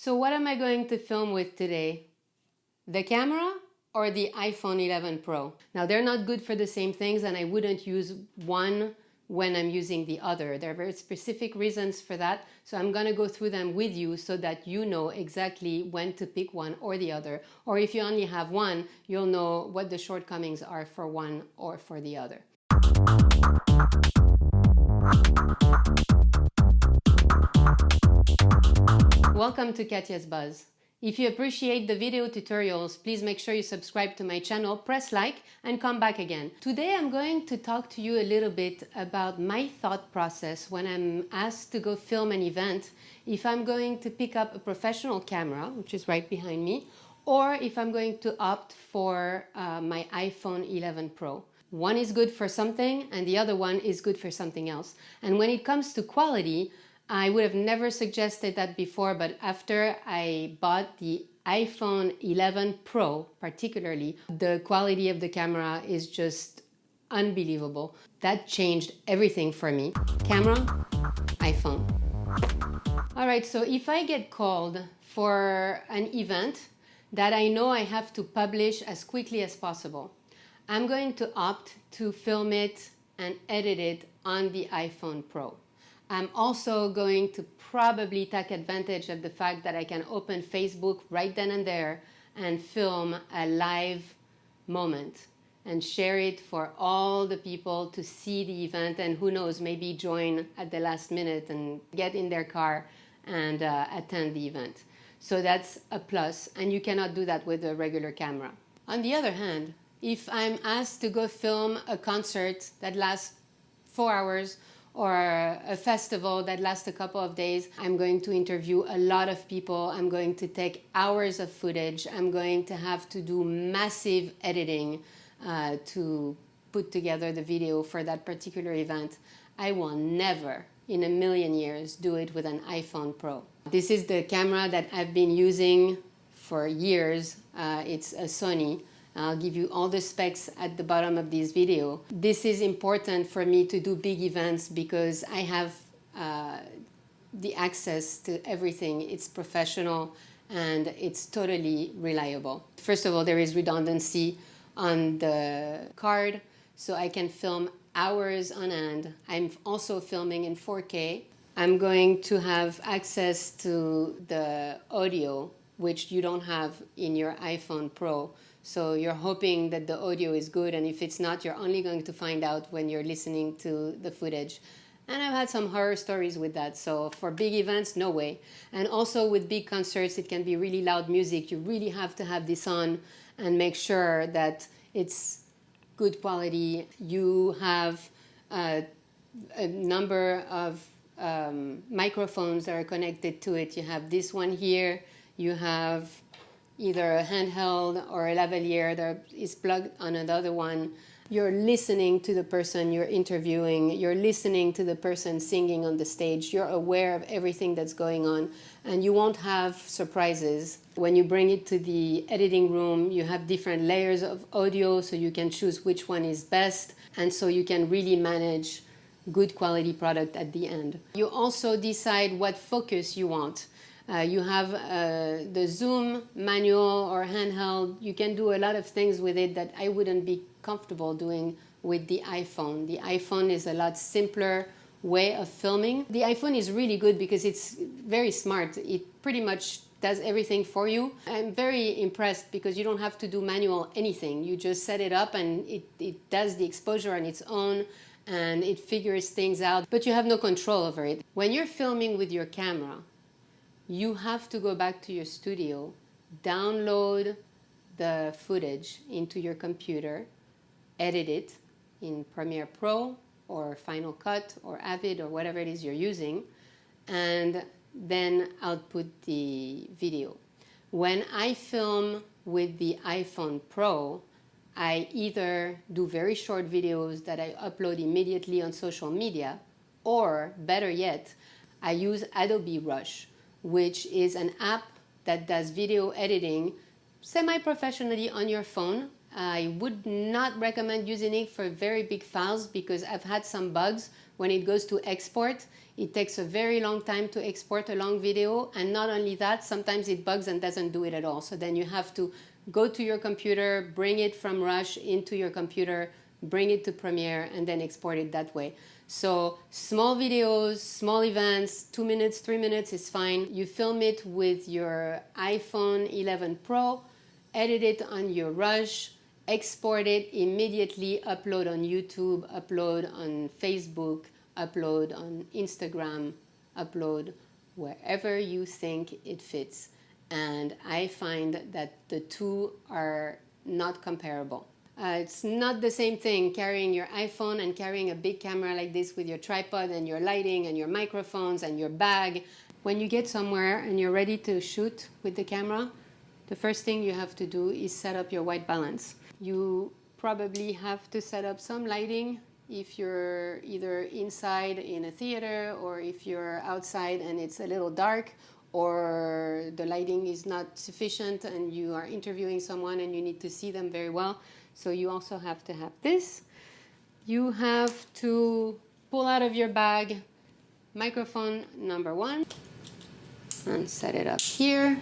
So what am I going to film with today? The camera or the iPhone 11 Pro? Now they're not good for the same things, and I wouldn't use one when I'm using the other. There are very specific reasons for that, so I'm gonna go through them with you so that you know exactly when to pick one or the other. Or if you only have one, you'll know what the shortcomings are for one or for the other. Welcome to Katia's Buzz. If you appreciate the video tutorials, please make sure you subscribe to my channel, press like, and come back again. Today I'm going to talk to you a little bit about my thought process when I'm asked to go film an event, if I'm going to pick up a professional camera, which is right behind me, or if I'm going to opt for my iPhone 11 Pro. One is good for something and the other one is good for something else. And when it comes to quality, I would have never suggested that before, but after I bought the iPhone 11 Pro particularly, the quality of the camera is just unbelievable. That changed everything for me. Camera, iPhone. All right, so if I get called for an event that I know I have to publish as quickly as possible, I'm going to opt to film it and edit it on the iPhone Pro. I'm also going to probably take advantage of the fact that I can open Facebook right then and there and film a live moment and share it for all the people to see the event, and who knows, maybe join at the last minute and get in their car and attend the event. So that's a plus, and you cannot do that with a regular camera. On the other hand, if I'm asked to go film a concert that lasts 4 hours, or a festival that lasts a couple of days, I'm going to interview a lot of people, I'm going to take hours of footage, I'm going to have to do massive editing to put together the video for that particular event. I will never in a million years do it with an iPhone Pro. This is the camera that I've been using for years. It's a Sony. I'll give you all the specs at the bottom of this video. This is important for me to do big events because I have the access to everything. It's professional and it's totally reliable. First of all, there is redundancy on the card, so I can film hours on end. I'm also filming in 4K. I'm going to have access to the audio, which you don't have in your iPhone Pro. So you're hoping that the audio is good, and if it's not, you're only going to find out when you're listening to the footage. And I've had some horror stories with that, so for big events, no way. And also with big concerts, it can be really loud music. You really have to have this on and make sure that it's good quality. You have a number of microphones that are connected to it. You have this one here, you have either a handheld or a lavalier that is plugged on another one. You're listening to the person you're interviewing, you're listening to the person singing on the stage, you're aware of everything that's going on, and you won't have surprises. When you bring it to the editing room, you have different layers of audio, so you can choose which one is best, and so you can really manage good quality product at the end. You also decide what focus you want. You have the zoom manual or handheld. You can do a lot of things with it that I wouldn't be comfortable doing with the iPhone. The iPhone is a lot simpler way of filming. The iPhone is really good because it's very smart. It pretty much does everything for you. I'm very impressed because you don't have to do manual anything. You just set it up and it does the exposure on its own and it figures things out, but you have no control over it. When you're filming with your camera, you have to go back to your studio, download the footage into your computer, edit it in Premiere Pro or Final Cut or Avid or whatever it is you're using, and then output the video. When I film with the iPhone Pro, I either do very short videos that I upload immediately on social media, or better yet, I use Adobe Rush, which is an app that does video editing semi-professionally on your phone. I would not recommend using it for very big files because I've had some bugs when it goes to export. It takes a very long time to export a long video, and not only that, sometimes it bugs and doesn't do it at all. So then you have to go to your computer, bring it from Rush into your computer, bring it to Premiere, and then export it that way. So small videos, small events, 2 minutes, 3 minutes is fine. You film it with your iPhone 11 Pro, edit it on your Rush, export it immediately, upload on YouTube, upload on Facebook, upload on Instagram, upload wherever you think it fits. And I find that the two are not comparable. It's not the same thing carrying your iPhone and carrying a big camera like this with your tripod and your lighting and your microphones and your bag. When you get somewhere and you're ready to shoot with the camera, the first thing you have to do is set up your white balance. You probably have to set up some lighting if you're either inside in a theater or if you're outside and it's a little dark, or the lighting is not sufficient and you are interviewing someone and you need to see them very well. So you also have to have this. You have to pull out of your bag microphone number 1 and set it up here.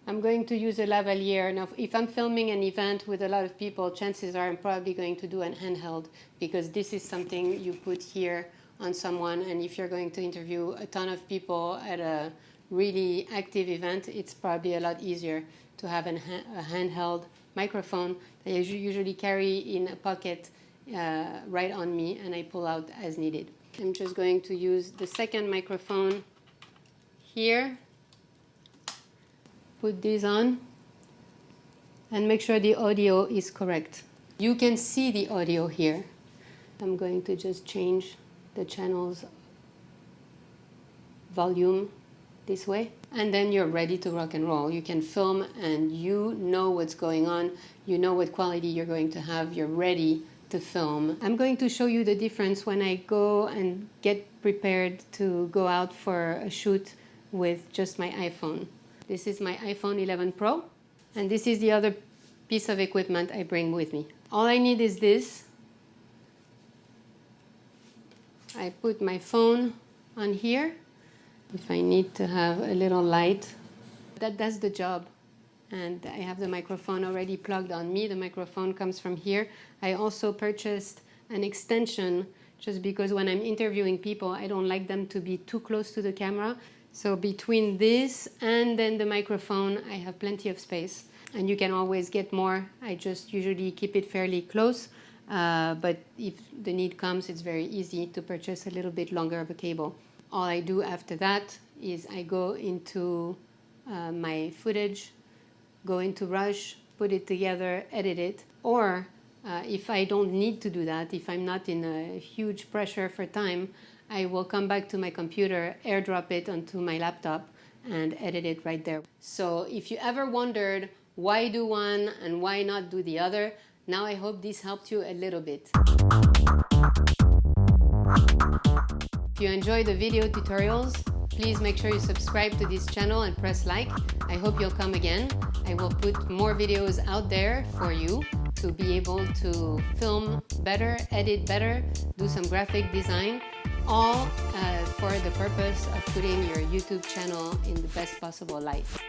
I'm going to use a lavalier. Now, if I'm filming an event with a lot of people, chances are I'm probably going to do an handheld, because this is something you put here on someone, and if you're going to interview a ton of people at a really active event, it's probably a lot easier to have a handheld microphone that I usually carry in a pocket right on me, and I pull out as needed. I'm just going to use the second microphone here, put this on, and make sure the audio is correct. You can see the audio here. I'm going to just change the channel's volume this way, and then you're ready to rock and roll. You can film and you know what's going on, you know what quality you're going to have, you're ready to film. I'm going to show you the difference when I go and get prepared to go out for a shoot with just my iPhone. This is my iPhone 11 Pro, and this is the other piece of equipment I bring with me. All I need is this. I put my phone on here. If I need to have a little light, that does the job. And I have the microphone already plugged on me. The microphone comes from here. I also purchased an extension just because when I'm interviewing people, I don't like them to be too close to the camera. So between this and then the microphone, I have plenty of space. And you can always get more. I just usually keep it fairly close. But if the need comes, it's very easy to purchase a little bit longer of a cable. All I do after that is I go into my footage, go into Rush, put it together, edit it. Or if I don't need to do that, if I'm not in a huge pressure for time, I will come back to my computer, airdrop it onto my laptop, and edit it right there. So if you ever wondered why do one and why not do the other, now I hope this helped you a little bit. If you enjoy the video tutorials, please make sure you subscribe to this channel and press like. I hope you'll come again. I will put more videos out there for you to be able to film better, edit better, do some graphic design, all for the purpose of putting your YouTube channel in the best possible light.